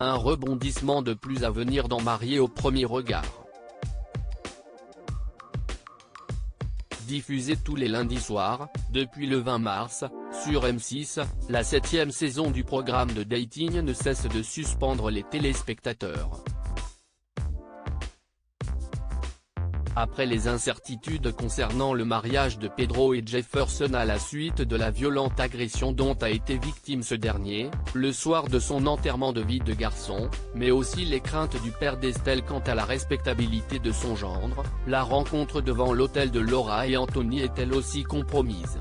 Un rebondissement de plus à venir dans Mariés au premier regard. Diffusé tous les lundis soirs, depuis le 20 mars, sur M6, la 7e saison du programme de dating ne cesse de suspendre les téléspectateurs. Après les incertitudes concernant le mariage de Pedro et Jefferson à la suite de la violente agression dont a été victime ce dernier, le soir de son enterrement de vie de garçon, mais aussi les craintes du père d'Estelle quant à la respectabilité de son gendre, la rencontre devant l'hôtel de Laura et Anthony est elle aussi compromise.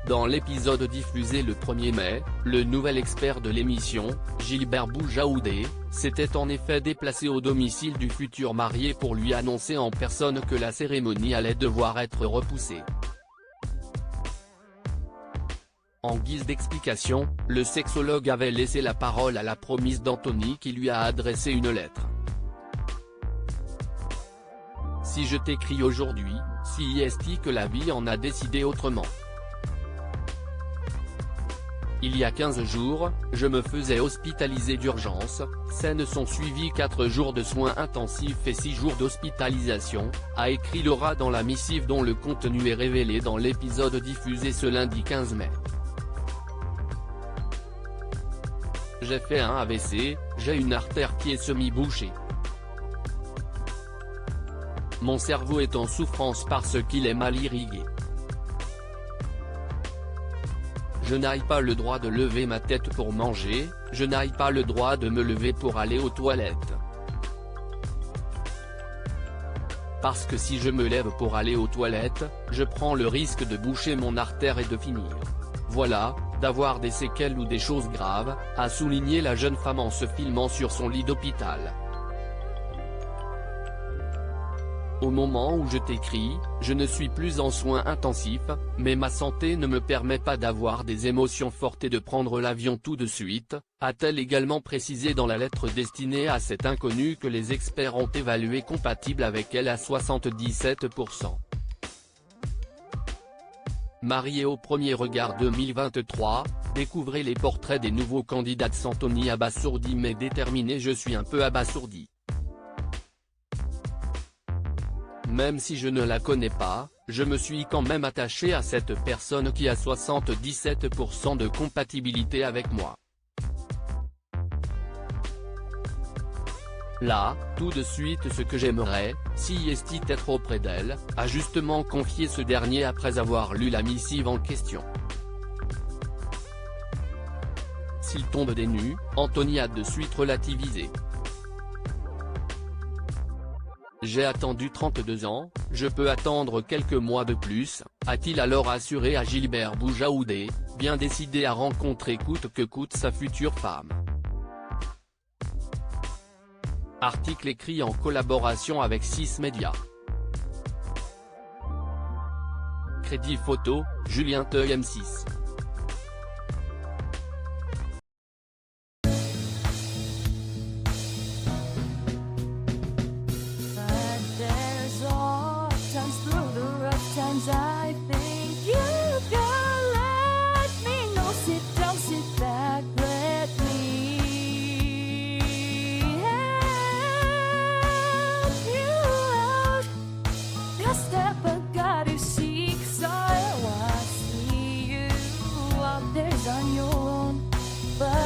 Dans l'épisode diffusé le 1er mai, le nouvel expert de l'émission, Gilbert Boujaoudé, s'était en effet déplacé au domicile du futur marié pour lui annoncer en personne que la cérémonie allait devoir être repoussée. En guise d'explication, le sexologue avait laissé la parole à la promise d'Anthony qui lui a adressé une lettre. Si je t'écris aujourd'hui, si est-il que la vie en a décidé autrement. Il y a 15 jours, je me faisais hospitaliser d'urgence, s'en sont suivis 4 jours de soins intensifs et 6 jours d'hospitalisation, a écrit Laura dans la missive dont le contenu est révélé dans l'épisode diffusé ce lundi 15 mai. J'ai fait un AVC, j'ai une artère qui est semi-bouchée. Mon cerveau est en souffrance parce qu'il est mal irrigué. Je n'ai pas le droit de lever ma tête pour manger, je n'ai pas le droit de me lever pour aller aux toilettes. Parce que si je me lève pour aller aux toilettes, je prends le risque de boucher mon artère et de finir. Voilà, d'avoir des séquelles ou des choses graves, a souligné la jeune femme en se filmant sur son lit d'hôpital. Au moment où je t'écris, je ne suis plus en soins intensifs, mais ma santé ne me permet pas d'avoir des émotions fortes et de prendre l'avion tout de suite, a-t-elle également précisé dans la lettre destinée à cet inconnu que les experts ont évalué compatible avec elle à 77%. Mariés au premier regard 2023, découvrez les portraits des nouveaux candidats. Anthony abasourdi mais déterminé. Je suis un peu abasourdi. Même si je ne la connais pas, je me suis quand même attaché à cette personne qui a 77% de compatibilité avec moi. Là, tout de suite ce que j'aimerais, si est-il être auprès d'elle, a justement confié ce dernier après avoir lu la missive en question. S'il tombe des nues, Anthony a de suite relativisé. J'ai attendu 32 ans, je peux attendre quelques mois de plus, a-t-il alors assuré à Gilbert Boujaoudé, bien décidé à rencontrer coûte que coûte sa future femme. Article écrit en collaboration avec 6 médias. Crédit photo, Julien Teuil M6. I think you can let me know. Sit down, sit back, let me help you out. The step I gotta seek, so I see you out there on your own, but